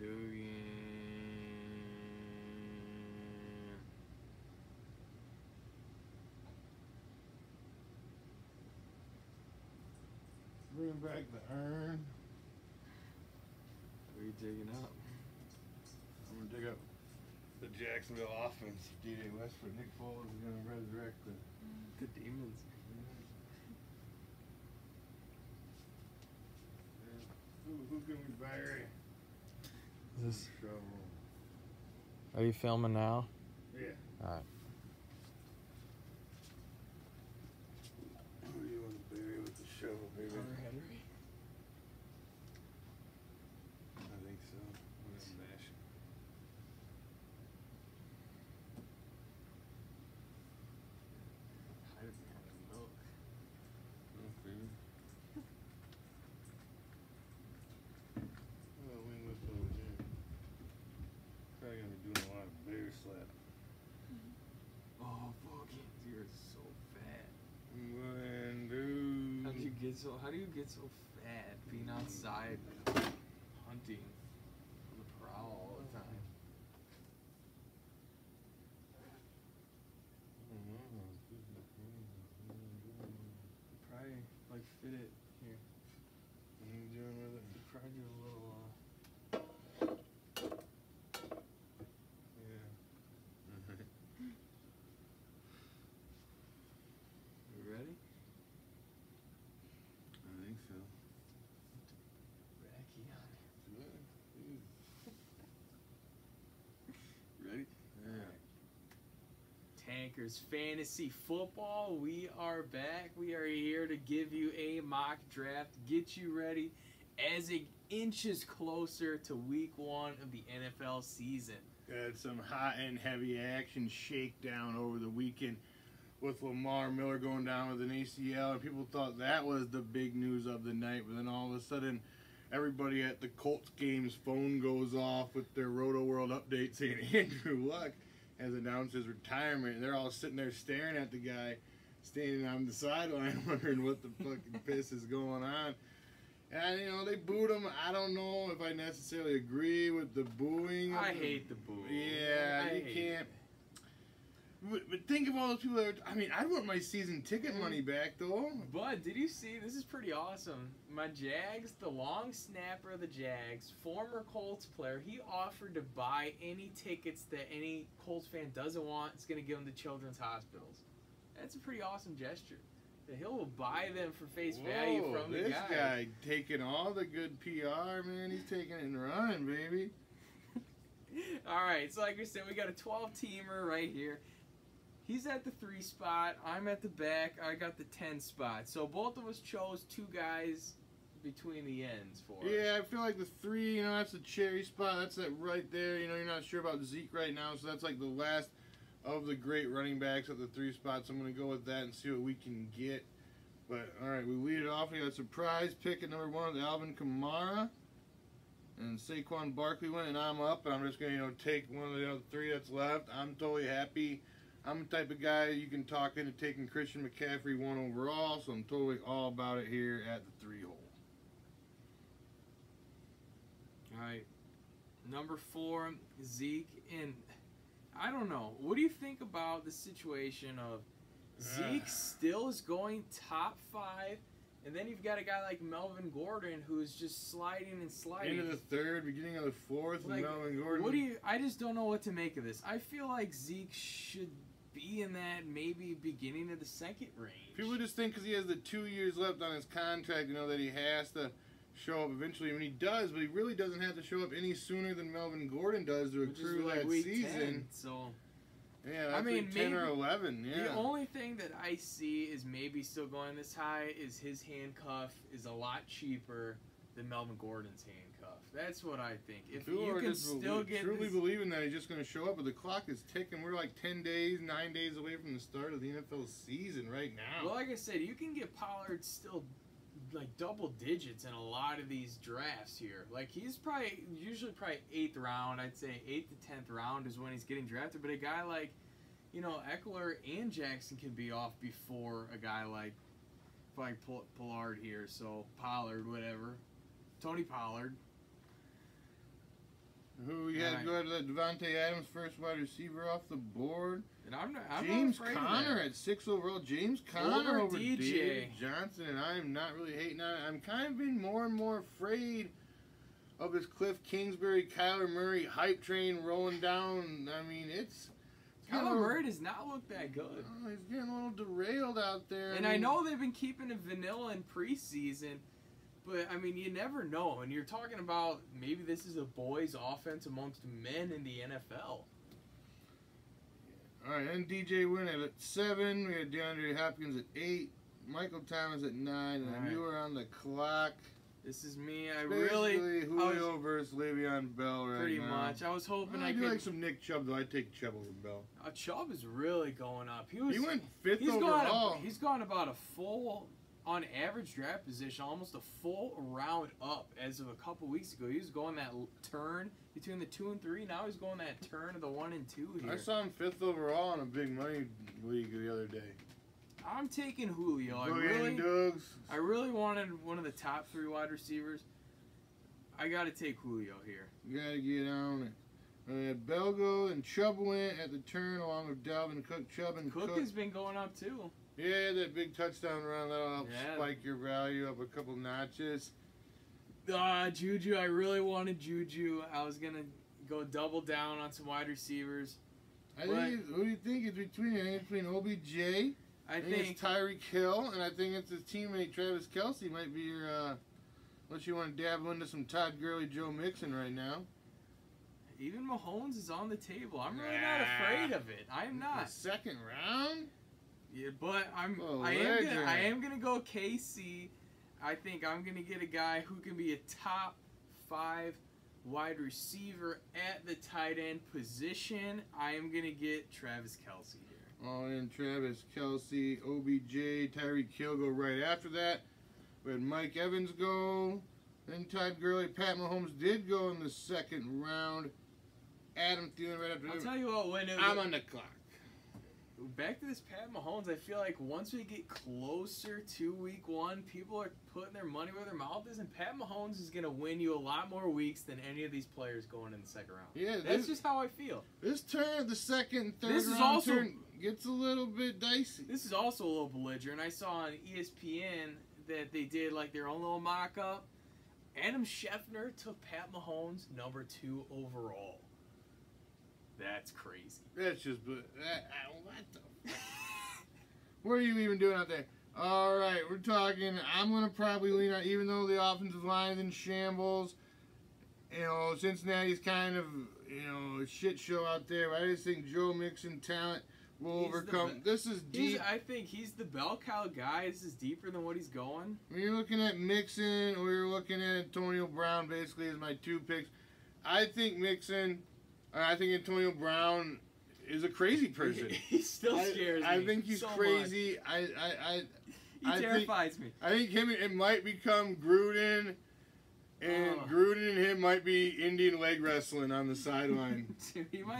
Dugan. Bring back the urn. What are you digging up? I'm gonna dig up the Jacksonville offense. D.J. Westbrook, Nick Foles is gonna resurrect The Demons. Who can we bury? Is this? Shovel. Are you filming now? Yeah. All right. Who do you want to bury with the shovel, baby? Hunter Henry. I think so. I'm gonna mash it. Hide it behind the milk. Milk, baby. Oh, wing whip over here. Probably gonna be doing a lot of bear slap. Oh, fuck it. You're so fat. When, dude. How do you get so fat being outside hunting on the prowl all the time? Probably like fit it here. What are you doing with it? Probably do a little Yeah. You ready? I think so. Racky on it. Ready? Yeah. Tankers Fantasy Football, we are back. We are here to give you a mock draft, get you ready as it inches closer to week 1 of the NFL season. Had some hot and heavy action shakedown over the weekend with Lamar Miller going down with an ACL, and people thought that was the big news of the night. But then all of a sudden, everybody at the Colts game's phone goes off with their Roto World update saying Andrew Luck has announced his retirement. And they're all sitting there staring at the guy standing on the sideline wondering what the fucking piss is going on. And, you know, they booed him. I don't know if I necessarily agree with the booing. I hate the boo. Yeah, you can't. But think of all those people that are, I mean, I'd want my season ticket money back, though. But did you see, this is pretty awesome. My Jags, the long snapper of the Jags, former Colts player, he offered to buy any tickets that any Colts fan doesn't want. It's going to give them to children's hospitals. That's a pretty awesome gesture. That he'll buy them for face value from the this guy. guy taking all the good PR, man. He's taking it and running, baby. All right, so like I said, we got a 12-teamer right here. He's at the 3 spot. I'm at the back. I got the 10 spot. So both of us chose 2 guys between the ends for us. Yeah, I feel like the 3, you know, that's the cherry spot. That's that right there. You know, you're not sure about Zeke right now, so that's like the last of the great running backs at the 3 spots. I'm going to go with that and see what we can get. But, all right, we lead it off. We got a surprise pick at number 1 with Alvin Kamara. And Saquon Barkley went, and I'm up. And I'm just going to, you know, take one of the other 3 that's left. I'm totally happy. I'm the type of guy you can talk into taking Christian McCaffrey 1 overall, so I'm totally all about it here at the 3 hole. All right, number 4, Zeke. And I don't know. What do you think about the situation of Zeke still is going top 5, and then you've got a guy like Melvin Gordon who's just sliding and sliding. End of the 3rd, beginning of the 4th, Like, Melvin Gordon. I just don't know what to make of this. I feel like Zeke should be in that maybe beginning of the 2nd range. People just think because he has the 2 years left on his contract, you know, that he has to show up eventually. I mean, he does, but he really doesn't have to show up any sooner than Melvin Gordon does to accrue like that week season. 10, so yeah, that's I mean, week 10 or 11. Yeah. the only thing that I see is maybe still going this high is his handcuff is a lot cheaper than Melvin Gordon's handcuff. That's what I think. If People you are can just still get truly this, believing that he's just going to show up, but the clock is ticking. We're like 10 days, 9 days away from the start of the NFL season right now. well, like I said, you can get Pollard still like double digits in a lot of these drafts here. Like he's usually 8th round. I'd say 8th to 10th round is when he's getting drafted. But a guy like, you know, Eckler and Jackson can be off before a guy like Pollard here. So Pollard, whatever, Tony Pollard. Who we had to go ahead to Devontae Adams, first wide receiver off the board. And I'm James not Conner at 6 overall. James Conner over DJ David Johnson, and I am not really hating on it. I'm kind of being more and more afraid of this Cliff Kingsbury, Kyler Murray hype train rolling down. I mean, Kyler Murray does not look that good. Oh, he's getting a little derailed out there. And I know they've been keeping it vanilla in preseason, but, I mean, you never know. And you're talking about maybe this is a boys' offense amongst men in the NFL. All right, and DJ went at 7. We had DeAndre Hopkins at 8. Michael Thomas at 9. And you were on the clock. This is me. Julio versus Le'Veon Bell right pretty now. much. I was hoping I do like some Nick Chubb, though. I'd take Chubb over Bell. Chubb is really going up. He went 5th overall. He's gone about a full, on average draft position, almost a full round up as of a couple weeks ago. He was going that turn between the 2 and 3. Now he's going that turn of the 1 and 2 here. I saw him 5th overall in a big money league the other day. I'm taking Julio. I really wanted one of the top 3 wide receivers. I got to take Julio here. You got to get on it. Belgo and Chubb went at the turn along with Dalvin Cook. Chubb and Cook has been going up too. Yeah, that big touchdown run, that'll help spike your value up a couple notches. Juju. I really wanted Juju. I was going to go double down on some wide receivers. Who do you think it's between? I think it's between OBJ. I think it's Tyreek Hill, and I think it's his teammate Travis Kelce might be your, unless you want to dabble into some Todd Gurley, Joe Mixon right now. Even Mahomes is on the table. I'm really not afraid of it. I am not. The 2nd round? Yeah, but I am gonna go KC. I think I'm gonna get a guy who can be a top 5 wide receiver at the tight end position. I am gonna get Travis Kelce here. All in Travis Kelce, OBJ, Tyreek Hill go right after that. We had Mike Evans go. Then Todd Gurley. Pat Mahomes did go in the 2nd round. Adam Thielen right after that. I'll tell you what, I'm on the clock. Back to this Pat Mahomes, I feel like once we get closer to week 1, people are putting their money where their mouth is, and Pat Mahomes is going to win you a lot more weeks than any of these players going in the 2nd round. Yeah, that's just how I feel. This turn, the 2nd and 3rd round turn gets a little bit dicey. This is also a little belligerent. I saw on ESPN that they did like their own little mock-up. Adam Schefter took Pat Mahomes number 2 overall. That's crazy. That's just what the what are you even doing out there? All right, we're talking. I'm gonna probably lean on, even though the offensive line is in shambles. You know, Cincinnati's kind of a shit show out there. But I just think Joe Mixon talent will overcome. This is deep. I think he's the bell cow guy. This is deeper than what he's going. When you're looking at Mixon or you're looking at Antonio Brown, basically as my 2 picks, I think Mixon. I think Antonio Brown is a crazy person. He still scares me. I think he's so crazy. He terrifies me. I think it might become Gruden, and Gruden and him might be Indian leg wrestling on the sideline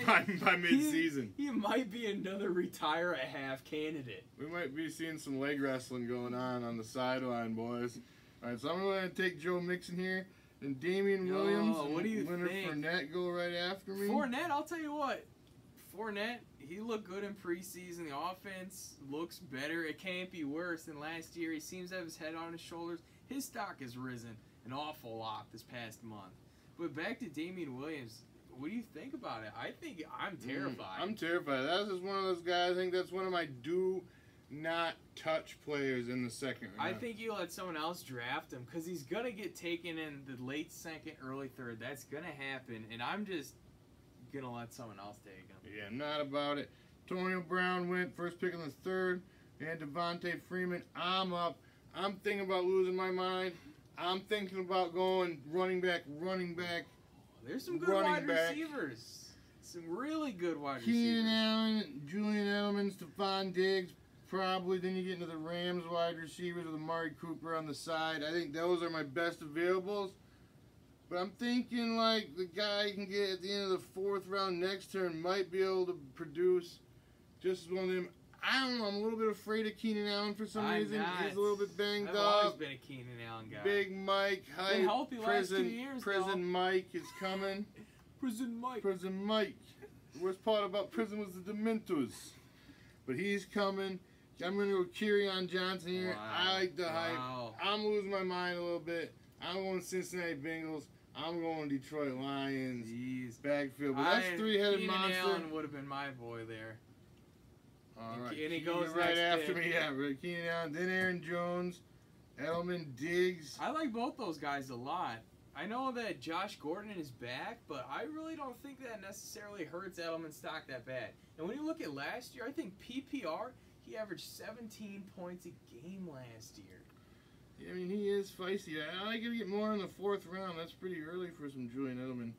by mid-season. He might be another retire at half candidate. We might be seeing some leg wrestling going on the sideline, boys. All right, so I'm going to take Joe Mixon here. And Damian Williams what do you Leonard think? Fournette go right after me. Fournette, I'll tell you what. Fournette, he looked good in preseason. The offense looks better. It can't be worse than last year. He seems to have his head on his shoulders. His stock has risen an awful lot this past month. But back to Damian Williams, what do you think about it? I think I'm terrified. I'm terrified. That's just one of those guys. I think that's one of my not touch players in the 2nd round. I think you let someone else draft him because he's going to get taken in the late 2nd, early 3rd. That's going to happen, and I'm just going to let someone else take him. Yeah, I'm not about it. Antonio Brown went first pick in the 3rd, and Devontae Freeman. I'm up. I'm thinking about losing my mind. I'm thinking about going running back. There's some good wide receivers. Some really good wide receivers. Keenan Allen, Julian Edelman, Stephon Diggs. Probably. Then you get into the Rams wide receivers with Amari Cooper on the side. I think those are my best availables. But I'm thinking like the guy you can get at the end of the 4th round next turn might be able to produce just one of them. I don't know. I'm a little bit afraid of Keenan Allen for some reason. He's a little bit banged up. I've always been a Keenan Allen guy. Big Mike, healthy last 2 years. Prison Mike is coming. Prison Mike. Prison Mike. The worst part about prison was the Dementors. But he's coming. I'm going to go Kerryon Johnson here. Wow. I like the Wow. hype. I'm losing my mind a little bit. I'm going Cincinnati Bengals. I'm going Detroit Lions. Jeez. Backfield. But that's three-headed Keenan monster. Allen would have been my boy there. All right. And he goes right next after pick. me. Yeah, right. Keenan Allen. Then Aaron Jones. Edelman, Diggs. I like both those guys a lot. I know that Josh Gordon is back, but I really don't think that necessarily hurts Edelman's stock that bad. And when you look at last year, I think PPR, he averaged 17 points a game last year. Yeah, I mean, he is feisty. I like him to get more in the 4th round. That's pretty early for some Julian Edelman.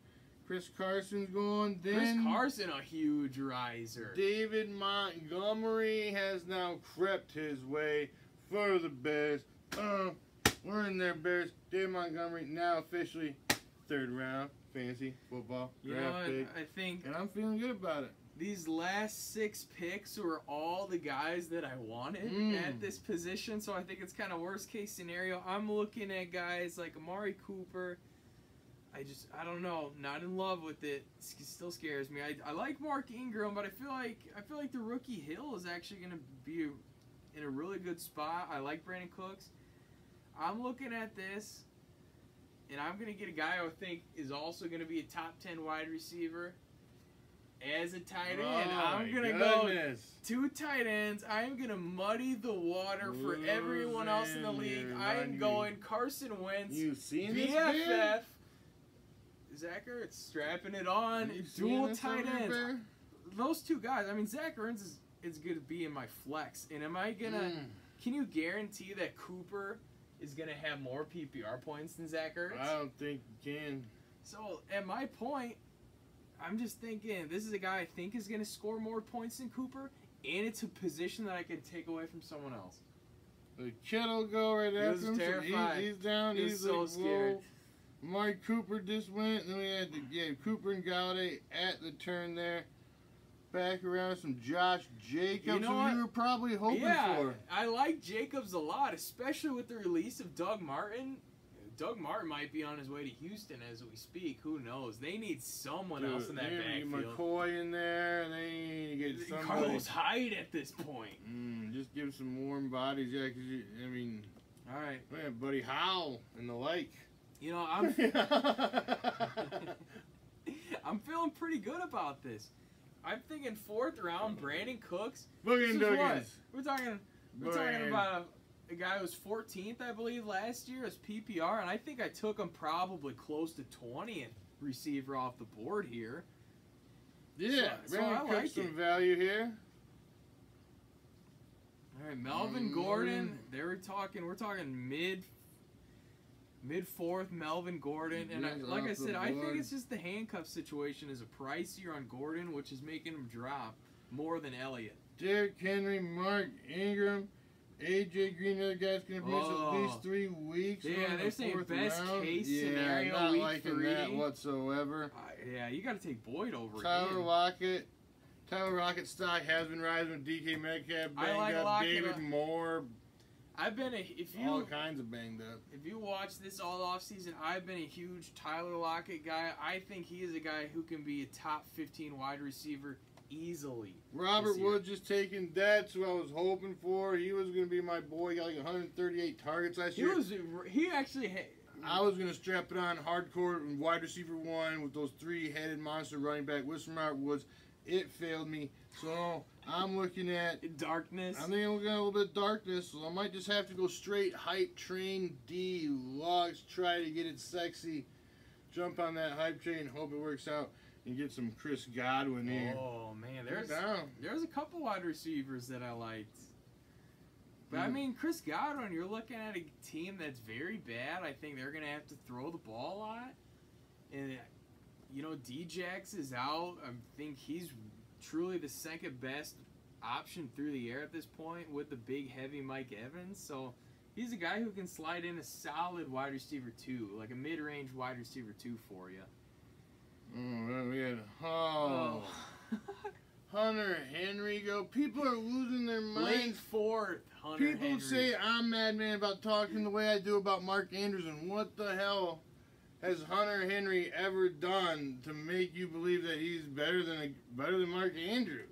Chris Carson's going. Then Chris Carson, a huge riser. David Montgomery has now crept his way for the Bears. We're in there, Bears. David Montgomery now officially 3rd round fantasy football You know draft what? pick. I think And I'm feeling good about it. these last 6 picks were all the guys that I wanted at this position, so I think it's kind of worst case scenario. I'm looking at guys like Amari Cooper. I don't know, not in love with it. It still scares me. I like Mark Ingram, but I feel like the rookie Hill is actually going to be in a really good spot. I like Brandon Cooks. I'm looking at this, and I'm going to get a guy I think is also going to be a top 10 wide receiver. As a tight end, I'm going to go 2 tight ends. I'm going to muddy the water for everyone else in the league. I'm going Carson Wentz, You seen this, BFF. Bear? Zach Ertz strapping it on. You seen Dual this tight over, ends. Bear? Those 2 guys, I mean, Zach Ertz is going to be in my flex. And am I going to... Can you guarantee that Cooper is going to have more PPR points than Zach Ertz? I don't think you can. So, at my point, I'm just thinking this is a guy I think is going to score more points than Cooper, and it's a position that I can take away from someone else. The Kittle go right He after was him. terrified. So he's down. He was He's so like, scared. whoa. Mike Cooper just went. Then we had Cooper and Galladay at the turn there. Back around some Josh Jacobs, You know who what? you were probably hoping Yeah, for. I like Jacobs a lot, especially with the release of Doug Martin. Doug Martin might be on his way to Houston as we speak. Who knows? They need someone else in that They need backfield. McCoy in there, and they need to get somebody. Carlos Hyde at this point. Just give some warm bodies, yeah, because, I mean, All right. we have Buddy Howell and the like. You know, I'm I'm feeling pretty good about this. I'm thinking 4th round, Brandon Cooks. Boogie and This is what? Duggins. We're talking Brand. about a guy who was 14th, I believe, last year as PPR, and I think I took him probably close to 20th receiver off the board here. Yeah, So Brandon I Cooks like some it. value here. All right, Melvin Gordon. We're talking mid 4th, Melvin Gordon, and He's like I off the said, I think board. it's just the handcuff situation is a pricier on Gordon, which is making him drop more than Elliott. Derrick Henry, Mark Ingram, AJ Green, the other guy's going to miss at least 3 weeks. Yeah, We're in they're the saying 4th best round. case Yeah, scenario, not week liking 3. that whatsoever. Yeah, you got to take Boyd over Tyler him. Lockett. Tyler Lockett's stock has been rising with DK Metcalf I banged like up, Lockett. David Moore, I've been all kinds of banged up. If you watch this all off season, I've been a huge Tyler Lockett guy. I think he is a guy who can be a top 15 wide receiver easily. Robert this year. Woods just taking that's who I was hoping for. He was going to be my boy. He got like 138 targets last year. He actually had, I was going to strap it on hardcore wide receiver 1 with those 3-headed monster running back with some Robert Woods. It failed me. So I'm looking at darkness. I think I'm looking at a little bit of darkness. So I might just have to go straight hype train D logs. Try to get it sexy. Jump on that hype train. Hope it works out. And get some Chris Godwin here. Oh man, down. there's a couple wide receivers that I liked. But I mean, Chris Godwin, you're looking at a team that's very bad. I think they're gonna have to throw the ball a lot. And you know, Djax is out. I think he's truly the 2nd best option through the air at this point with the big heavy Mike Evans. So he's a guy who can slide in a solid wide receiver 2, like a mid-range wide receiver 2 for you. Oh, we had Hunter Henry go. People are losing their Late minds. 4th, Hunter People Henry. say I'm madman about talking the way I do about Mark Andrews, and what the hell has Hunter Henry ever done to make you believe that he's better than Mark Andrews?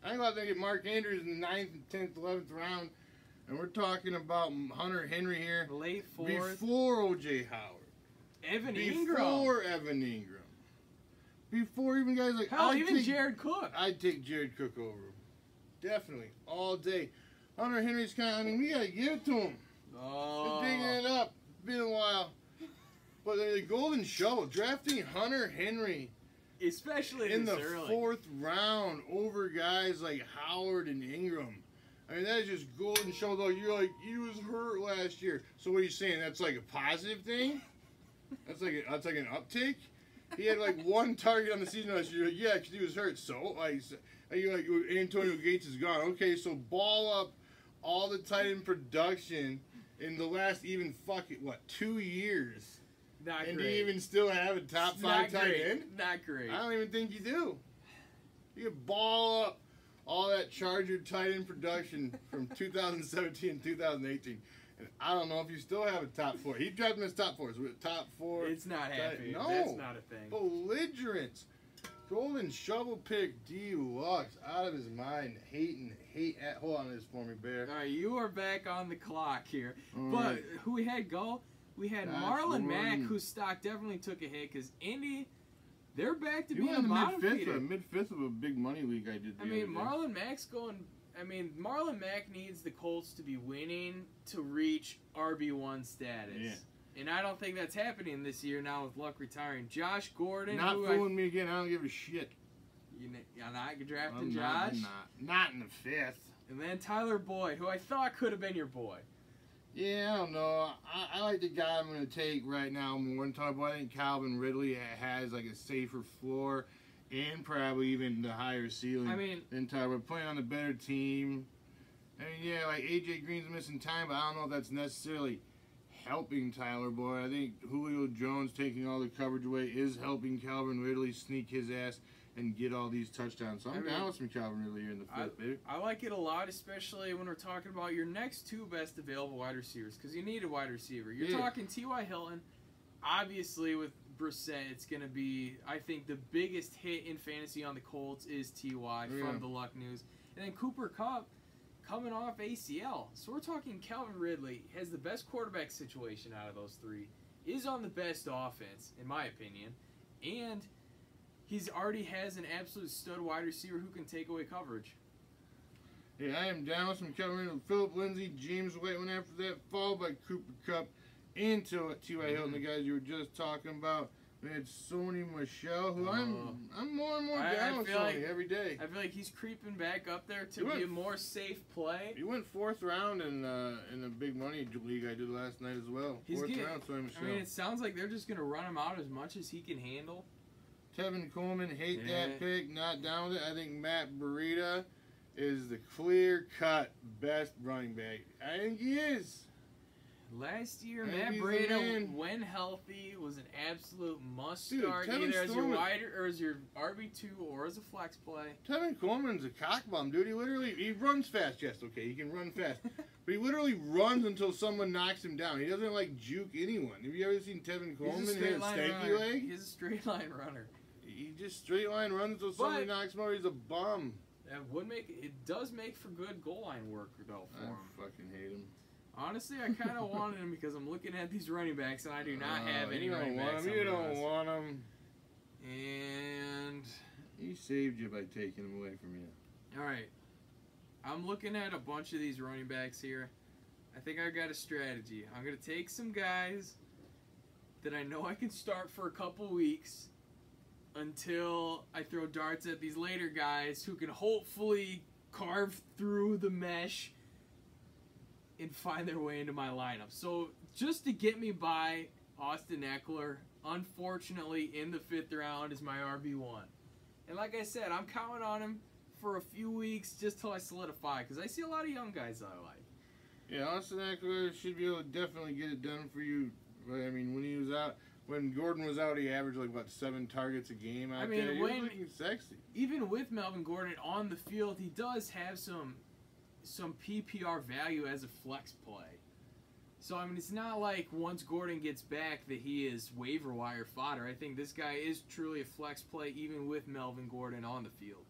I go out there and get Mark Andrews in the 9th, 10th, 11th round, and we're talking about Hunter Henry here. Late 4th. Before O.J. Howard. Evan Ingram. Before Evan Ingram. Before even guys like... Hell, even Jared Cook. I'd take Jared Cook over him. Definitely. All day. Hunter Henry's kind of... I mean, we got to give it to him. Oh. Been digging it up. Been a while. But the golden shovel, drafting Hunter Henry... Especially in the early. 4th round over guys like Howard and Ingram. I mean, that is just golden show, though. You're like, he was hurt last year. So what are you saying? That's like a positive thing? That's like an uptick? He had like 1 target on the season last year. Like, yeah, because he was hurt. So, like Antonio Gates is gone. Okay, so ball up all the tight end production in the last even 2 years. Not and great. do you even still have a top 5 tight end? Not great. I don't even think you do. You can ball up all that Charger tight end production from 2017 and 2018. And I don't know if you still have a top 4. He drafted him as top 4. So top 4. It's not happy. No. That's not a thing. Belligerence. Golden shovel pick deluxe. Out of his mind. Hold on this for me, Bear. All right, you are back on the clock here. All but right. who we had go? We had Josh Marlon Mack, Gordon. whose stock definitely took a hit because Indy, they're back to He being won a the bottom feeder. mid-fifth of a big money league I did the I mean, other day. Marlon Mack's going. I mean, Marlon Mack needs the Colts to be winning to reach RB1 status. Yeah. And I don't think that's happening this year now with Luck retiring. Josh Gordon, Not who fooling me again. I don't give a shit. you're not drafting I'm Josh. Not in the 5th. And then Tyler Boyd, who I thought could have been your boy. Yeah, I don't know. I like the guy I'm going to take right now more than Tyler Boyd. I think Calvin Ridley has like a safer floor and probably even the higher ceiling than Tyler Boyd. Playing on the better team. I mean, yeah, like A.J. Green's missing time, but I don't know if that's necessarily helping Tyler Boyd. I think Julio Jones taking all the coverage away is helping Calvin Ridley sneak his ass and get all these touchdowns. So I'm down with some Calvin Ridley here in the 5th, baby. I like it a lot, especially when we're talking about your next 2 best available wide receivers, because you need a wide receiver. You're talking T.Y. Hilton. Obviously, with Brissett, it's going to be, I think, the biggest hit in fantasy on the Colts is T.Y. from the Luck News. And then Cooper Kupp coming off ACL. So we're talking Calvin Ridley has the best quarterback situation out of those 3, is on the best offense, in my opinion, and he's already has an absolute stud wide receiver who can take away coverage. Yeah, I am down with some Calvin Ridley. Phillip Lindsay, James White went after that, followed by Cooper Kupp into T.Y. Hilton, the guys you were just talking about. We had Sony Michel, who I'm more and more down with Sony every day. I feel like he's creeping back up there to be a more safe play. He went 4th round in a big money league I did last night as well. 4th round, Sony Michel. I mean, it sounds like they're just going to run him out as much as he can handle. Tevin Coleman, hate that pick, not down with it. I think Matt Breida is the clear-cut best running back. I think he is. Last year, Matt Breida, when healthy, was an absolute must-start either as your as your RB2 or as a flex play. Tevin Coleman's a cock bomb, dude. He runs fast. Yes, okay, he can run fast. But he literally runs until someone knocks him down. He doesn't, like, juke anyone. Have you ever seen Tevin Coleman hit a stanky leg? He's a straight-line runner. He just straight-line runs until somebody knocks him out. He's a bum. It does make for good goal line work, though, for him. I fucking hate him. Honestly, I kind of wanted him because I'm looking at these running backs and I do not have any running backs. You don't want him. And he saved you by taking him away from you. All right. I'm looking at a bunch of these running backs here. I think I got a strategy. I'm going to take some guys that I know I can start for a couple weeks until I throw darts at these later guys who can hopefully carve through the mesh and find their way into my lineup. So just to get me by, Austin Eckler, unfortunately in the 5th round, is my RB1. And like I said, I'm counting on him for a few weeks just till I solidify, because I see a lot of young guys that I like. Yeah, Austin Eckler should be able to definitely get it done for you. I mean, when Gordon was out, he averaged like, 7 targets a game out there. He was looking sexy. Even with Melvin Gordon on the field, he does have some PPR value as a flex play. So, I mean, it's not like once Gordon gets back that he is waiver wire fodder. I think this guy is truly a flex play even with Melvin Gordon on the field.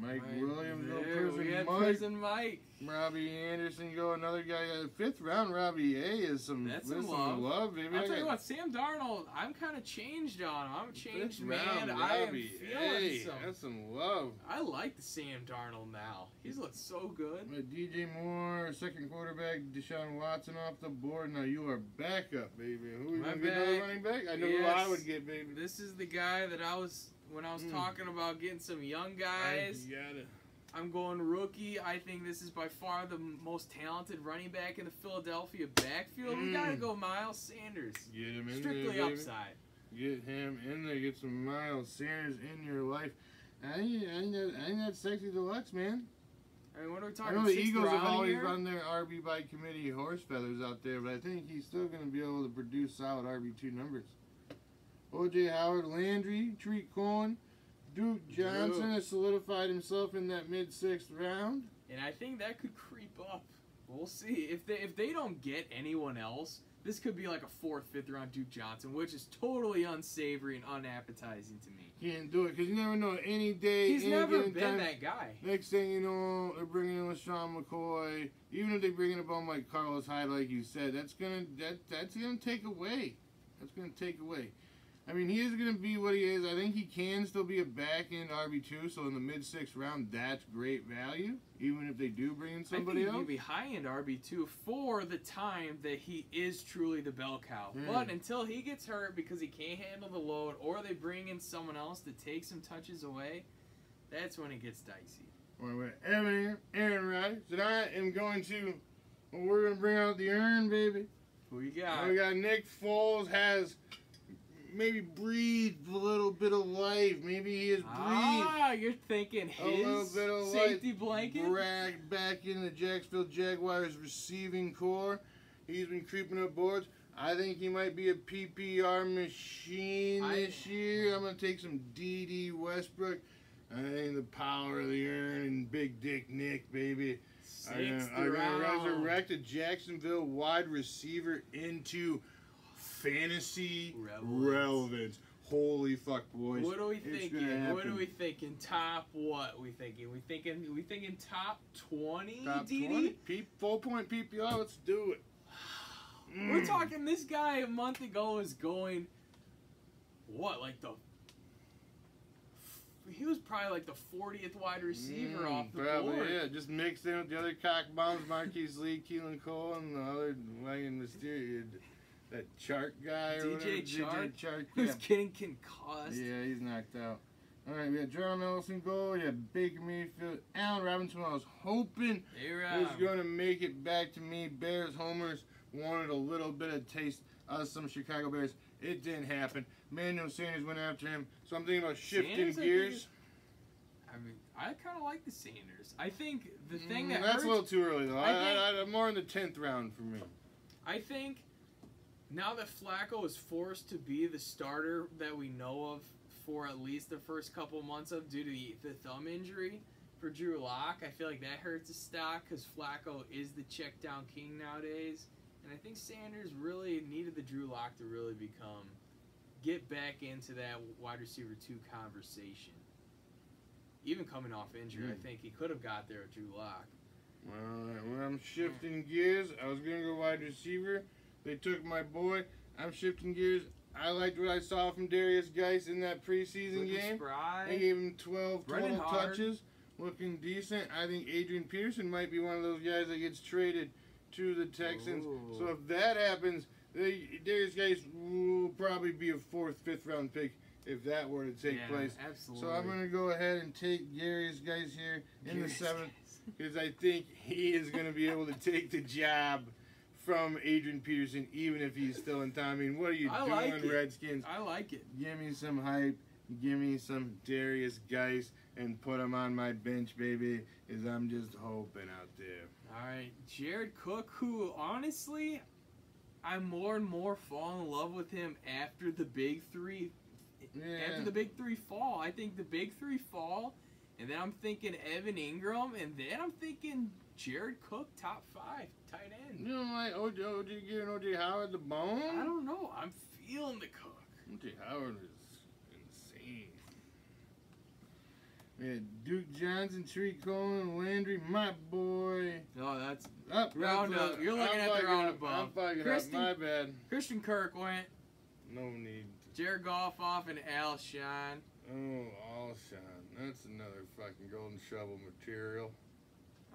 Mike Williams, Prison Mike. Robbie Anderson, another guy. 5th round, Robbie A is some love, baby. I'll tell you what, Sam Darnold, I'm kind of changed on him. I'm a changed man. Round, I am Robbie feeling some. That's some love. I like the Sam Darnold now. He's looked so good. DJ Moore, 2nd quarterback, Deshaun Watson off the board. Now you are backup, baby. Who are you going to get another running back? I know who I would get, baby. This is the guy that when I was talking about getting some young guys. You got it. I'm going rookie. I think this is by far the most talented running back in the Philadelphia backfield. We got to go Miles Sanders. Get him in Strictly there, upside. Get him in there. Get some Miles Sanders in your life. I ain't that sexy deluxe, man. I mean, what are we talking? I know the Eagles have always here? run their RB by committee horse feathers out there, but I think he's still going to be able to produce solid RB2 numbers. O.J. Howard, Landry, Tariq Cohen, Duke Johnson has solidified himself in that mid-6th round. And I think that could creep up. We'll see. If they don't get anyone else, this could be like a 4th, 5th round Duke Johnson, which is totally unsavory and unappetizing to me. Can't do it because you never know. Any day, he's never been that guy. Next thing you know, they're bringing in LaShawn McCoy. Even if they bring in a bum like Carlos Hyde, like you said, that's gonna take away. That's gonna take away. I mean, he is going to be what he is. I think he can still be a back-end RB2, so in the mid-6th round, that's great value, even if they do bring in somebody else. I think he can be high-end RB2 for the time that he is truly the bell cow. But until he gets hurt because he can't handle the load, or they bring in someone else to take some touches away, that's when it gets dicey. Aaron Rodgers, and I am going to, we're going to bring out the urn, baby. Who you got? We got Nick Foles has maybe breathed a little bit of life. Maybe he has breathed. You're thinking his a little bit of safety life. blanket? Bragged back in the Jacksonville Jaguars receiving core. He's been creeping up boards. I think he might be a PPR machine this year. I'm going to take some D.D. Westbrook. I think the power of the urn and Big Dick Nick, baby. I'm going to resurrect a Jacksonville wide receiver into fantasy relevance. Holy fuck, boys! What are we thinking? What are we thinking? Top what? We thinking top 20? Top DD? 20? Full point PPR. Let's do it. We're talking. This guy a month ago was going. What he was probably like the 40th wide receiver off the board. Yeah, just mixed in with the other cock bombs, Marquise Lee, Keelan Cole, and the other wagon Mysterio. That Chark guy or DJ Chark. Who's getting concussed. Yeah, he's knocked out. All right, we got Gerald Nelson goal. You have Baker Mayfield. Allen Robinson, I was hoping was going to make it back to me. Bears homers wanted a little bit of taste of some Chicago Bears. It didn't happen. Manuel Sanders went after him. So I'm thinking about shifting gears. I mean, I kind of like the Sanders. I think the thing that that's a little too early, though. I'm more in the 10th round for me. I think now that Flacco is forced to be the starter that we know of for at least the first couple months of due to the thumb injury for Drew Lock, I feel like that hurts his stock because Flacco is the check down king nowadays. And I think Sanders really needed the Drew Lock to really get back into that wide receiver 2 conversation. Even coming off injury, I think he could have got there with Drew Lock. Well, I'm shifting gears. I was going to go wide receiver. They took my boy. I'm shifting gears. I liked what I saw from Darius Geis in that preseason game. They gave him 12 total touches. Looking decent. I think Adrian Peterson might be one of those guys that gets traded to the Texans. Ooh. So if that happens, Darius Geis will probably be a 4th, 5th round pick if that were to take place. Absolutely. So I'm going to go ahead and take Darius Geis here in the 7th because I think he is going to be able to take the job from Adrian Peterson, even if he's still in time. I mean, what are you doing, Redskins? I like it. Give me some hype. Give me some Darius Geis and put him on my bench, baby, because I'm just hoping out there. All right, Jared Cook, who honestly, I more and more fall in love with him after the big three. Yeah. After the big 3 fall, I think the big 3 fall, and then I'm thinking Evan Ingram, and then I'm thinking Jared Cook, top 5 tight end. You don't like O.J. giving O.J. Howard the bone? I don't know. I'm feeling the Cook. O.J. Howard is insane. We had Duke Johnson, Tariq Cohen, Landry, my boy. No, that's Up, round up. You're looking at the round above. I'm fucking up. My bad. Christian Kirk went. No need. Jared Goff off and Alshon. Oh, Alshon. That's another fucking golden shovel material.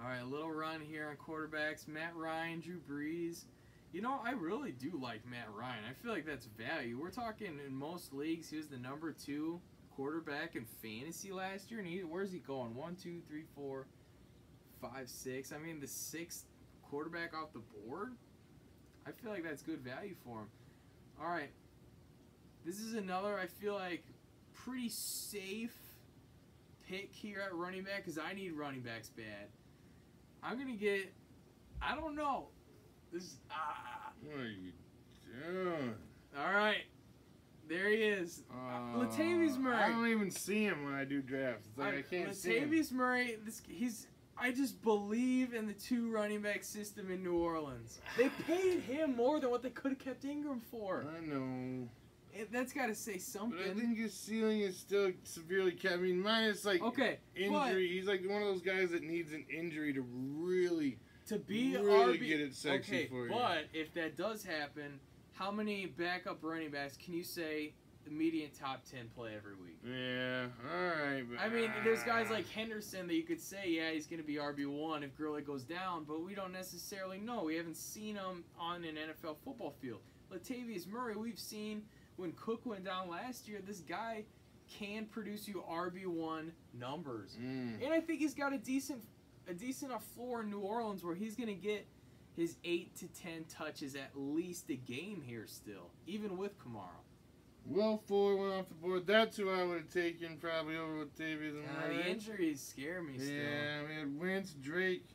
All right, a little run here on quarterbacks. Matt Ryan, Drew Brees. You know, I really do like Matt Ryan. I feel like that's value. We're talking in most leagues, he was the number 2 quarterback in fantasy last year. And where's he going? 1, 2, 3, 4, 5, 6. I mean, the 6th quarterback off the board. I feel like that's good value for him. All right. This is another, I feel like, pretty safe pick here at running back because I need running backs bad. I'm going to get, I don't know. This What are you doing? All right. There he is. Latavius Murray. I don't even see him when I do drafts. It's like I can't see him. Latavius Murray, I just believe in the 2 running back system in New Orleans. They paid him more than what they could have kept Ingram for. I know. That's got to say something. But I think his ceiling is still severely capped. I mean, minus like injury. He's like one of those guys that needs an injury to really get it sexy for you. But if that does happen, how many backup running backs can you say the median top 10 play every week? Yeah, all right. But, I mean, there's guys like Henderson that you could say, yeah, he's going to be RB1 if Gurley goes down, but we don't necessarily know. We haven't seen him on an NFL football field. Latavius Murray, we've seen when Cook went down last year, this guy can produce you RB1 numbers. And I think he's got a decent enough floor in New Orleans where he's going to get his 8 to 10 touches at least a game here still, even with Kamara. Will Fuller went off the board. That's who I would have taken probably over Latavius Murray. The injuries scare me still. Yeah, we had Wentz, Drake,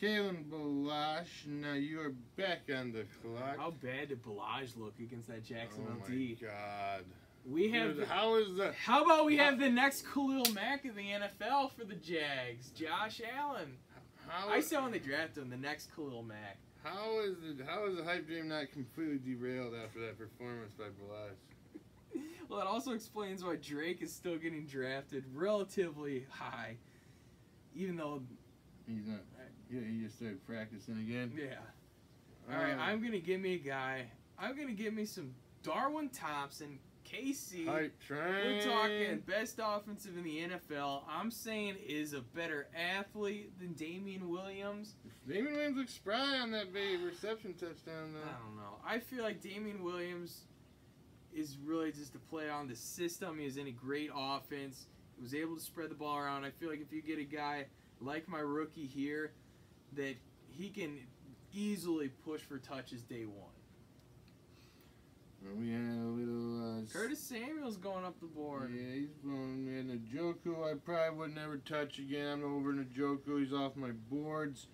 Kalen Balash. Now you are back on the clock. How bad did Balaj look against that Jacksonville D? Oh my God. We have. Dude, how about we have the next Khalil Mack in the NFL for the Jags, Josh Allen. I saw when they drafted him, the next Khalil Mack. How is the hype dream not completely derailed after that performance by Balaj? Well, it also explains why Drake is still getting drafted relatively high, even though he's not. Yeah, he just started practicing again. Yeah. All right, I'm gonna give me a guy. I'm gonna give me some Darwin Thompson. KC, hype train. We're talking best offensive in the NFL. I'm saying is a better athlete than Damian Williams. Damian Williams looks spry on that big reception touchdown, though. I don't know. I feel like Damian Williams is really just a play on the system. He has any great offense. He was able to spread the ball around. I feel like if you get a guy like my rookie here, that he can easily push for touches day one. We had a little... Curtis Samuel's going up the board. Yeah, he's going... And Njoku, I probably would never touch again. I'm over Njoku. He's off my boards.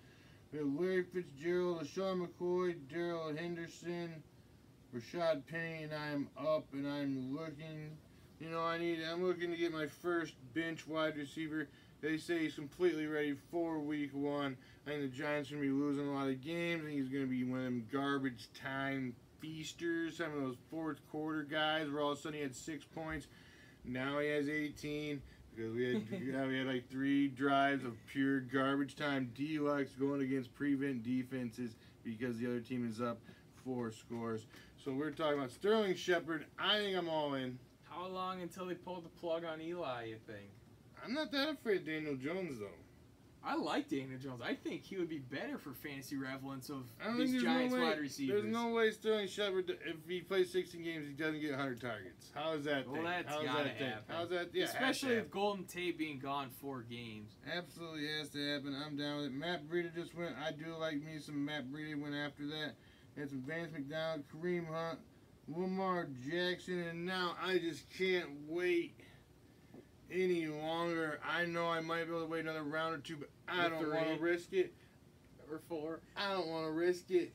We have Larry Fitzgerald, LaShawn McCoy, Darrell Henderson, Rashad Penny, and I'm up and I'm looking... You know, I'm looking to get my first bench wide receiver. They say he's completely ready for week 1. I think the Giants are going to be losing a lot of games. I think he's going to be one of them garbage time feasters, some of those fourth quarter guys where all of a sudden he had 6 points. Now he has 18 because we had like 3 drives of pure garbage time deluxe going against prevent defenses because the other team is up 4 scores. So we're talking about Sterling Shepard. I think I'm all in. How long until they pull the plug on Eli, you think? I'm not that afraid of Daniel Jones, though. I like Daniel Jones. I think he would be better for fantasy relevance of these Giants wide receivers. There's no way Sterling Shepard, if he plays 16 games, he doesn't get 100 targets. How is that? Well, that's got to happen. How's that? Yeah, especially with Golden Tate being gone 4 games. Absolutely has to happen. I'm down with it. Matt Breida just went. I do like me some Matt Breida went after that. And some Vance McDonald, Kareem Hunt, Lamar Jackson, and now I just can't wait any longer. I know I might be able to wait another round or 2, but I don't want to risk it. Or 4. I don't want to risk it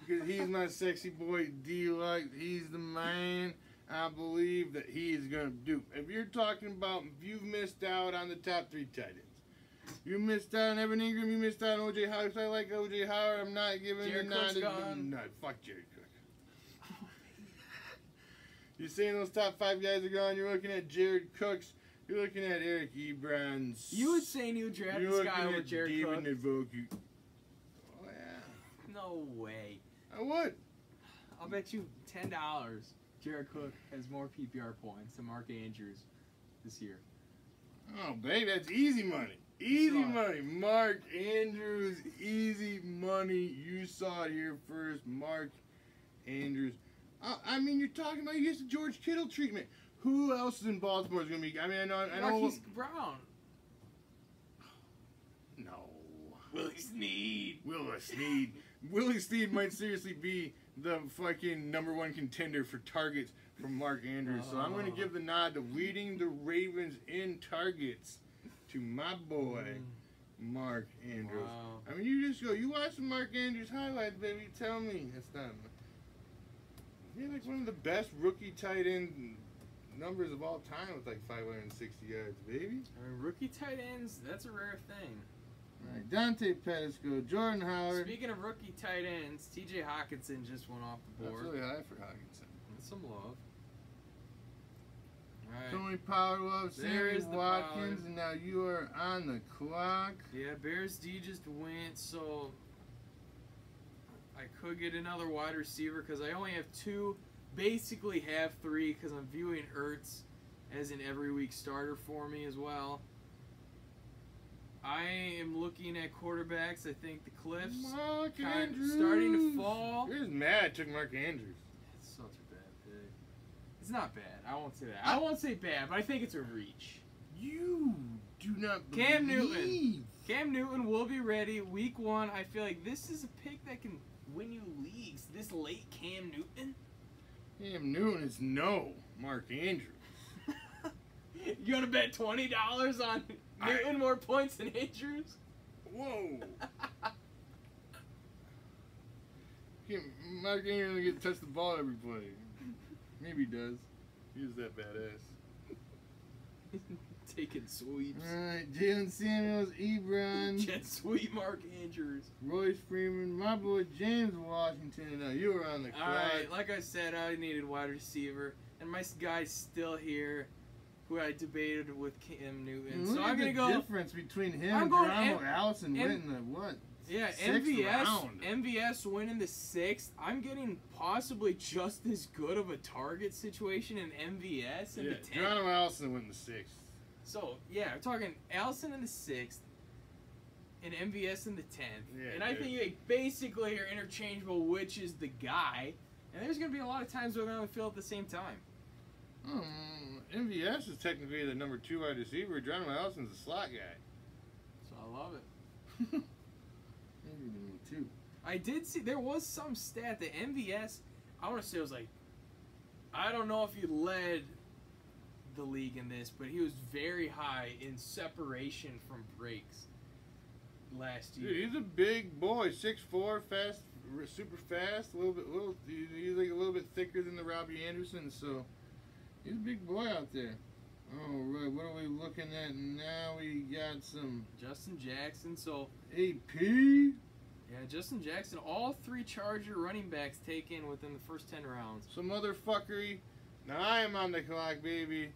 because he's my sexy boy D-Luck. He's the man. I believe that he is going to do. If you're talking about if you've missed out on the top 3 tight ends, You missed out on Evan Ingram. You missed out on O.J. Howard. If I like O.J. Howard, I'm not giving Jared the nod. Cook's gone. No, fuck Jared Cook. You're saying those top 5 guys are gone. You're looking at Jared Cooks. You're looking at Eric Ebrons. You would say you would draft this guy over Jared Cook? David Njoku. Oh, yeah. No way. I would. I'll bet you $10 Jared Cook has more PPR points than Mark Andrews this year. Oh, baby, that's easy money. Easy money. Mark Andrews, easy money. You saw it here first. Mark Andrews. I mean, you're talking about you get the George Kittle treatment. Who else in Baltimore is going to be? I mean, I know. Marquise Brown. No. Willie Snead. Willie Snead might seriously be the fucking #1 contender for targets from Mark Andrews. So I'm going to give the nod to leading the Ravens in targets to my boy, Mark Andrews. Wow. I mean, you just go, you watch some Mark Andrews highlights, baby. Tell me. That's not. He's like one of the best rookie tight end numbers of all time with like 560 yards, baby. I mean, rookie tight ends, that's a rare thing. All right, Dante Pettisco, Jordan Howard. Speaking of rookie tight ends, TJ Hawkinson just went off the board. That's really high for Hawkinson. That's some love. All right. Tony Pollard, Sammy Watkins, Pollard. and now you are on the clock. Yeah, Bears D just went, so I could get another wide receiver because I only have 2. Basically have 3 because I'm viewing Ertz as an every week starter for me as well. I am looking at quarterbacks. I think the cliffs Mark kind of Andrews. starting to fall. You're just mad I took Mark Andrews. It's such a bad pick. It's not bad. I won't say that. I won't say bad, but I think it's a reach. You do not believe. Cam Newton. Cam Newton will be ready week 1. I feel like this is a pick that can win you leagues. This late Cam Newton. Cam Newton is no Mark Andrews. You want to bet $20 on Newton more points than Andrews? Whoa. Mark Andrews doesn't get to touch the ball every play. Maybe he does. He's that badass. Taking sweeps. Alright, Jalen Samuels, Ebron, Jet sweep Mark Andrews. Royce Freeman, my boy James Washington, and now you were on the clock. Alright, like I said, I needed wide receiver. And my guy's still here, who I debated with Cam Newton. Look So at I'm going to the go. difference between him I'm and going Geronimo Allison winning the what? Yeah, 6th round. MVS winning the 6th. I'm getting possibly just as good of a target situation in MVS in the 10th. Geronimo Allison went in the 6th. So, yeah, we're talking Allison in the 6th and MVS in the 10th. Yeah, and I think they basically are interchangeable, which is the guy. And there's going to be a lot of times where they're on the field at the same time. MVS is technically the #2 wide receiver. Geronimo Allison's a slot guy. So I love it. Maybe #2. I did see, there was some stat that MVS, I want to say it was like, I don't know if he led the league in this, but he was very high in separation from breaks last year. Dude, he's a big boy, 6'4", fast, super fast. He's like a little bit thicker than the Robbie Anderson, so he's a big boy out there. All right, what are we looking at now? We got some Justin Jackson, so AP. yeah, Justin Jackson, all 3 Charger running backs taken within the first 10 rounds. Some motherfuckery. Now I am on the clock, baby.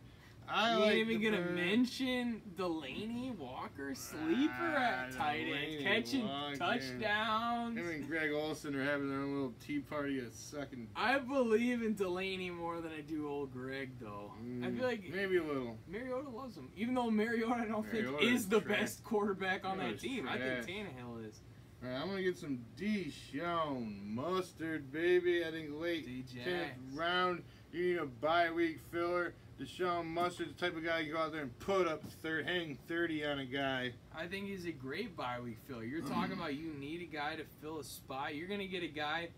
You ain't even gonna mention Delaney Walker, sleeper at tight end, catching touchdowns. Him and Greg Olsen are having their own little tea party at second. I believe in Delaney more than I do old Greg, though. I feel like maybe a little. Mariota loves him, even though Mariota I don't think is the best quarterback on that team. I think Tannehill is. All right, I'm gonna get some Deshaun Mustard, baby. I think late 10th round. You need a bye week filler. Deshaun Mustard's the type of guy you go out there and put up hang 30 on a guy. I think he's a great bye week filler. You're talking about you need a guy to fill a spot. You're going to get a guy,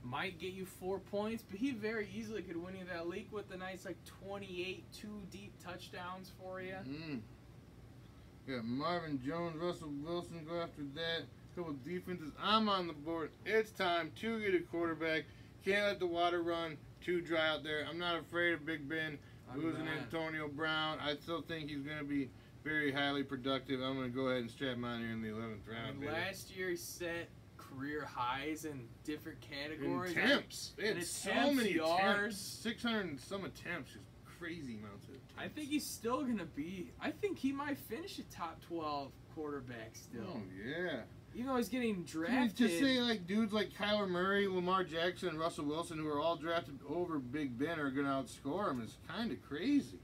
might get you 4 points, but he very easily could win you that league with a nice 28 2-deep touchdowns for you. Got Marvin Jones, Russell Wilson go after that. Couple defenses. I'm on the board. It's time to get a quarterback. Can't let the water run too dry out there. I'm not afraid of Big Ben losing Antonio Brown. I still think he's going to be very highly productive. I'm going to go ahead and strap him on here in the 11th round. And last year he set career highs in different categories. Attempts. They had and so attempts, many yards. attempts. 600 and some attempts. Just crazy amounts of attempts. I think he's still going to be. I think he might finish a top 12 quarterback still. Oh, yeah. Even though he's getting I drafted. mean, just say like dudes like Kyler Murray, Lamar Jackson, and Russell Wilson, who are all drafted over Big Ben, are going to outscore him. Is kind of crazy.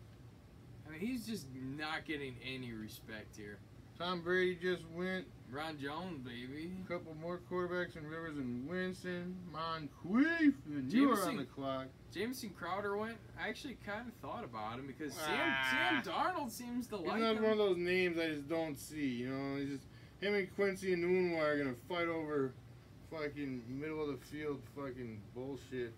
I mean, he's just not getting any respect here. Tom Brady just went. Ron Jones, baby. A couple more quarterbacks in Rivers and Winston. Moncrief, and you are on the clock. Jamison Crowder went. I actually kind of thought about him because Sam Darnold seems to like him. He's one of those names I just don't see. You know, he's just him and Quincy and Nunwa are gonna fight over fucking middle of the field fucking bullshit.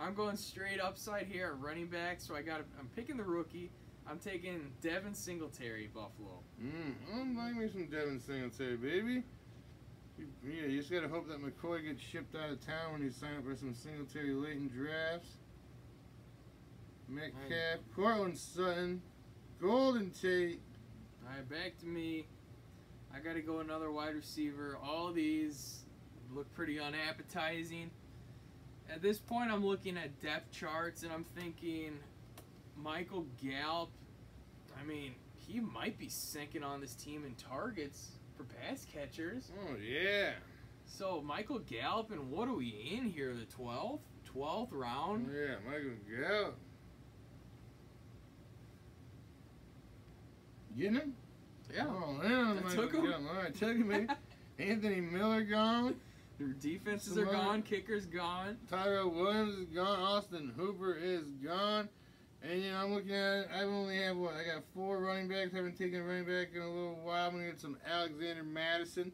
I'm going straight upside here at running back, so I'm picking the rookie. I'm taking Devin Singletary, Buffalo. I like me some Devin Singletary, baby. Yeah, you just gotta hope that McCoy gets shipped out of town when you sign up for some Singletary late in drafts. Metcalf, Cortland Sutton, Golden Tate. All right, back to me. I gotta go another wide receiver. All these look pretty unappetizing. At this point, I'm looking at depth charts, and I'm thinking Michael Gallup, I mean, he might be sinking on this team in targets for pass catchers. Oh, yeah. So, Michael Gallup, and what are we in here, the 12th? 12th round? Oh, yeah, Michael Gallup. Getting him? Yeah. Oh, yeah, took him. Gallup. All right, took him, baby. Anthony Miller gone. Their defenses are gone. Kicker's gone. Tyrell Williams is gone. Austin Hooper is gone. And, you know, I'm looking at it. I only have, I got 4 running backs. I haven't taken a running back in a little while. I'm going to get some Alexander Madison.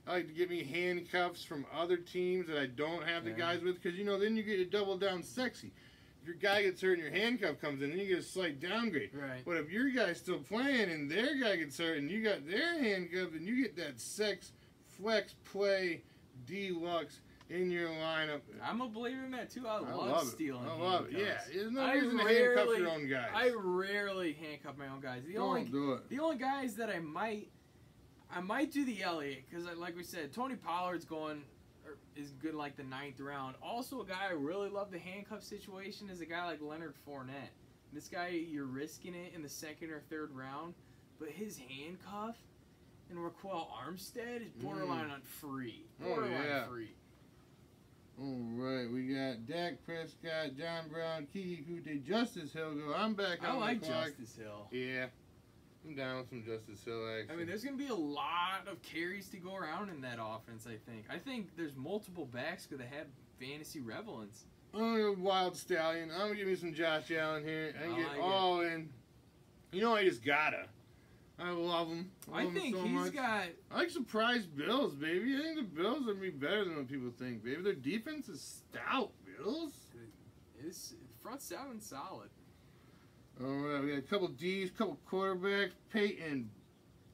I like to get me handcuffs from other teams that I don't have the guys with. Because, you know, then you get to double down sexy. If your guy gets hurt and your handcuff comes in, then you get a slight downgrade. Right. But if your guy's still playing and their guy gets hurt and you got their handcuff, then you get that sex flex play deluxe in your lineup. I'm a believer in that, too. I love love it. stealing I love it. handcuffs. Yeah, there's no reason to handcuff your own guys. I rarely handcuff my own guys. Don't do it. The only guys that I might do the Elliott, because like we said, Tony Pollard's is good like the 9th round. Also, a guy I really love the handcuff situation is a guy like Leonard Fournette. This guy, you're risking it in the 2nd or 3rd round, but his handcuff and Raquel Armstead is borderline on free. Borderline free. All right, we got Dak Prescott, John Brown, Kiki Kute, Justice Hill. I'm back on the clock. Justice Hill. Yeah, I'm down with some Justice Hill, actually. I mean, there's going to be a lot of carries to go around in that offense, I think. I think there's multiple backs that have fantasy relevance. I'm going to go Wild Stallion. I'm going to give me some Josh Allen here. I can get all in. You know, I just gotta. I love him. I think so he's much. got... I like surprise Bills, baby. I think the Bills are going to be better than what people think, baby. Their defense is stout, Bills. His front seven solid. All right, we got a couple D's, couple quarterbacks, Peyton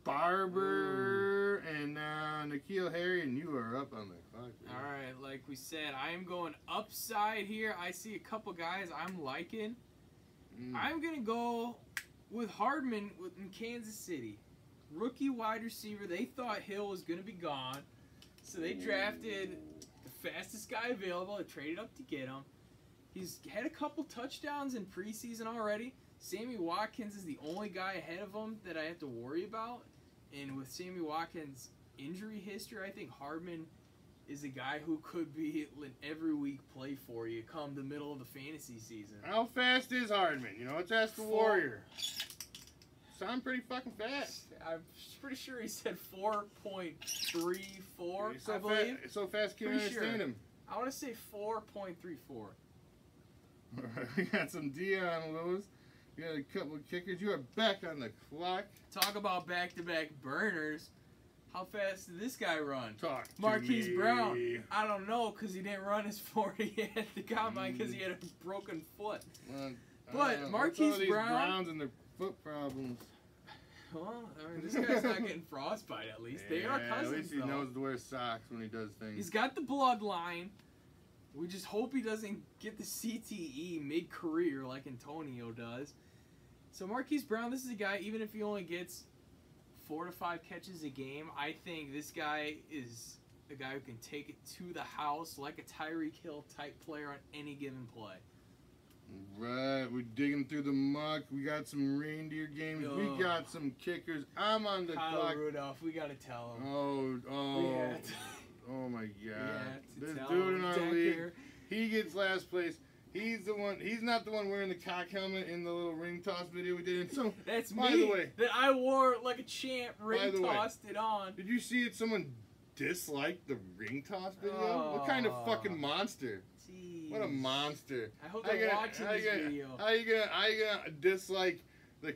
Barber, and N'Keal Harry, and you are up on the clock. Baby. All right, like we said, I am going upside here. I see a couple guys I'm liking. I'm going to go with Hardman in Kansas City. Rookie wide receiver. They thought Hill was going to be gone. So they drafted the fastest guy available. They traded up to get him. He's had a couple touchdowns in preseason already. Sammy Watkins is the only guy ahead of him that I have to worry about. And with Sammy Watkins' injury history, I think Hardman is a guy who could be an every week play for you come the middle of the fantasy season. How fast is Hardman? You know, let's ask the Warrior. Sound pretty fucking fast. I'm pretty sure he said 4.34, So I believe. So fast, can you understand him? I want to say 4.34. All right, we got some Dion Lewis. We got a couple of kickers. You are back on the clock. Talk about back-to-back burners. How fast did this guy run? Talk to Marquise me. Brown. I don't know because he didn't run his 40 at the combine because he had a broken foot. But Marquise Brown. Browns and their foot problems. Well, I mean, this guy's not getting frostbite at least. They are cousins, at least he knows to wear socks when he does things. He's got the bloodline. We just hope he doesn't get the CTE mid-career like Antonio does. So Marquise Brown, this is a guy, even if he only gets 4 to 5 catches a game, I think this guy is a guy who can take it to the house like a Tyreek Hill type player on any given play. Right, we're digging through the muck. We got some reindeer games. Yo. We got some kickers. I'm on the Kyle clock. Rudolph, we gotta tell him. Oh, oh my God! This dude in our league, he gets last place. He's the one. He's not the one wearing the cock helmet in the little ring toss video we did. And so, that's by me. the way, that I wore like a champ, ring tossed it on. Did you see it? Someone disliked the ring toss video. Oh. What kind of fucking monster? Jeez. What a monster! I hope they're watching this video. How you gonna dislike the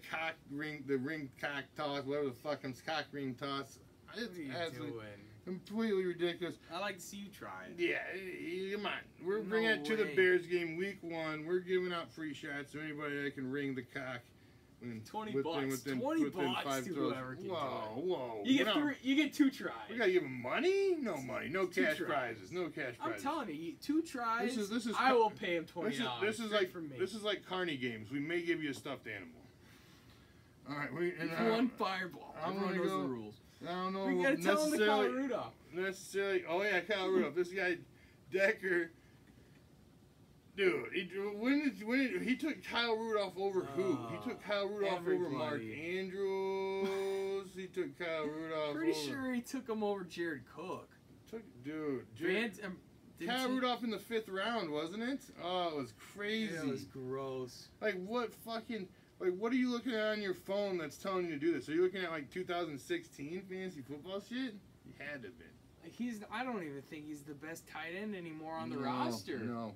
ring cock toss, whatever the fuck cock ring toss? It's What are you absolutely doing? completely ridiculous. I like to see you try it. Yeah, come on. We're bringing it to the Bears game, week 1. We're giving out free shots to anybody that can ring the cock. $20 within 20 bucks 5 to throws. whoever can Whoa, do it. whoa. You get 2 tries. We gotta give them money? No money. No Two cash tries. prizes. No cash I'm prizes. telling you, 2 tries. This is I will pay him $20. This is straight like from me. this is like carny games. We may give you a stuffed animal. All right, one fireball. Everyone knows the rules. I don't know. We gotta tell him to Kyle Rudolph. Oh yeah, Kyle Rudolph. This guy, Decker. Dude, he took Kyle Rudolph over who? He took Kyle Rudolph over Mark Andrews. He took Kyle Rudolph Pretty over. sure he took him over Jared Cook. Kyle Rudolph in the 5th round, wasn't it? Oh, it was crazy. It was gross. Like what are you looking at on your phone that's telling you to do this? Are you looking at like 2016 fantasy football shit? You had to have been. I don't even think he's the best tight end anymore on the roster. No.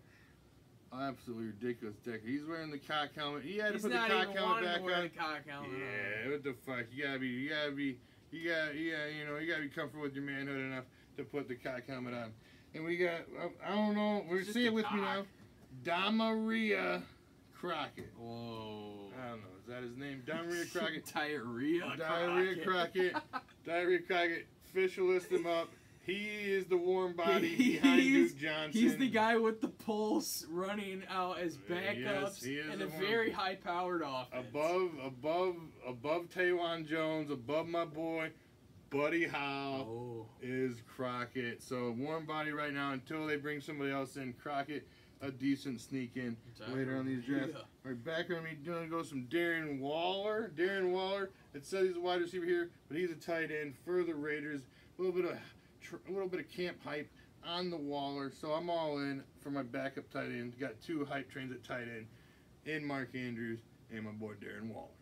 Absolutely ridiculous, Decker. He's wearing the cock helmet. He had to He's put the not cock even helmet wanting back to wear on. the cock helmet on. Yeah, what the fuck? You gotta be comfortable with your manhood enough to put the cock helmet on. And we got, I don't know, say it with me now, Damaria Crockett. Whoa. I don't know, is that his name? Damaria Crockett. Diarrhea Crockett. Diarrhea Crockett. Fish will list him up. He is the warm body behind Duke Johnson. He's the guy with the pulse running out as backups and a very high-powered offense. Above Taywon Jones, above my boy, Buddy Howe is Crockett. So warm body right now until they bring somebody else in. Crockett, a decent sneak in later on these drafts. All right, back on me, gonna go some Darren Waller. It says he's a wide receiver here, but he's a tight end for the Raiders. A little bit of camp hype on the Waller, so I'm all in for my backup tight end. Got 2 hype trains at tight end in Mark Andrews and my boy Darren Waller.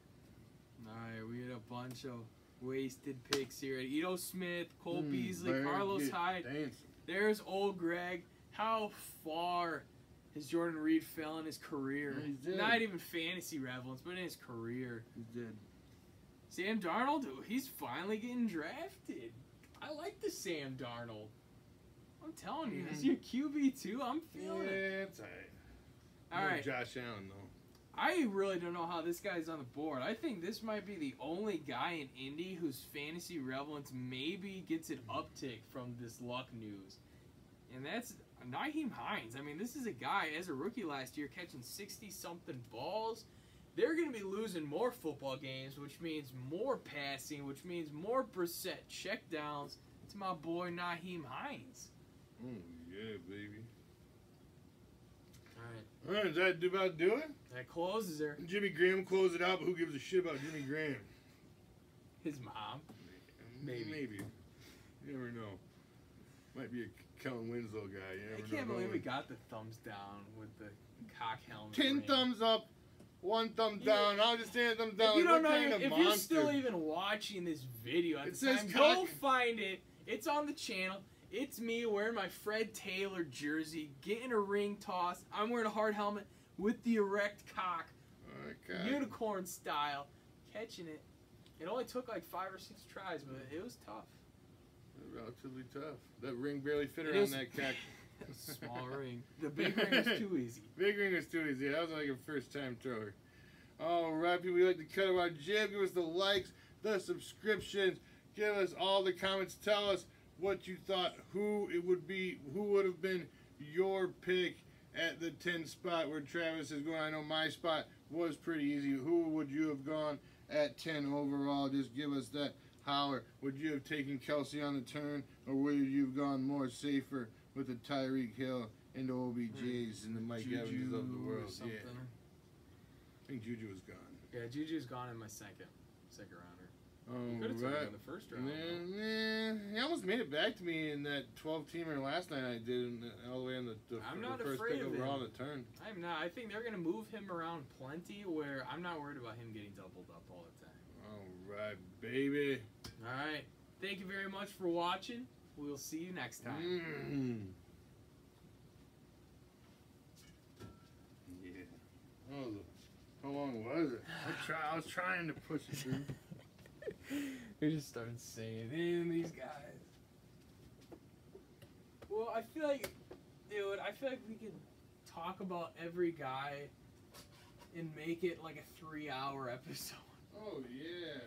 All right, we had a bunch of wasted picks here. Ito Smith, Cole Beasley, Carlos Hyde. There's old Greg. How far has Jordan Reed fell in his career? Not even fantasy relevance, but in his career. He did. Sam Darnold, he's finally getting drafted. I like the Sam Darnold. I'm telling you, is your QB too? I'm feeling it. It's all right. Josh Allen, though. I really don't know how this guy's on the board. I think this might be the only guy in Indy whose fantasy relevance maybe gets an uptick from this luck news. And that's Nyheim Hines. I mean, this is a guy, as a rookie last year, catching 60-something balls. They're going to be losing more football games, which means more passing, which means more Brissett checkdowns to my boy Nyheim Hines. Oh, yeah, baby. All right. Does that about do it? That closes her. Jimmy Graham closed it out, but who gives a shit about Jimmy Graham? His mom. Maybe. You never know. Might be a Kellen Winslow guy. I can't believe we got the thumbs down with the cock helmet. 10 thumbs up. 1 thumb down. I'll just stand thumbs down. If you don't know, if you're still even watching this video at the time, go find it. It's on the channel. It's me wearing my Fred Taylor jersey, getting a ring toss. I'm wearing a hard helmet with the erect cock, unicorn style, catching it. It only took like 5 or 6 tries, but it was tough. Relatively tough. That ring barely fit around that cock. Small ring. The big ring was too easy. Big ring was too easy. That was like a first-time thrower. All right, people, we like to cut our jib. Give us the likes, the subscriptions. Give us all the comments. Tell us what you thought, who would have been your pick at the 10 spot where Travis is going. I know my spot was pretty easy. Who would you have gone at 10 overall? Just give us that holler. Would you have taken Kelsey on the turn, or would you have gone more safer with the Tyreek Hill and the OBJs and the Mike Evans of the world? Yeah. I think Juju was gone. Yeah, Juju's gone in my second rounder. Oh, Could have taken right. him in the first round. He almost made it back to me in that 12-teamer last night I did, all the way in the I'm not first afraid pick of overall him. on the turn. I'm not. I think they're going to move him around plenty where I'm not worried about him getting doubled up all the time. All right, baby. All right. Thank you very much for watching. We'll see you next time. Yeah. How long was it? I was trying to push it through. We just started saying, these guys. Well, I feel like we could talk about every guy and make it like a 3-hour episode. Oh, yeah.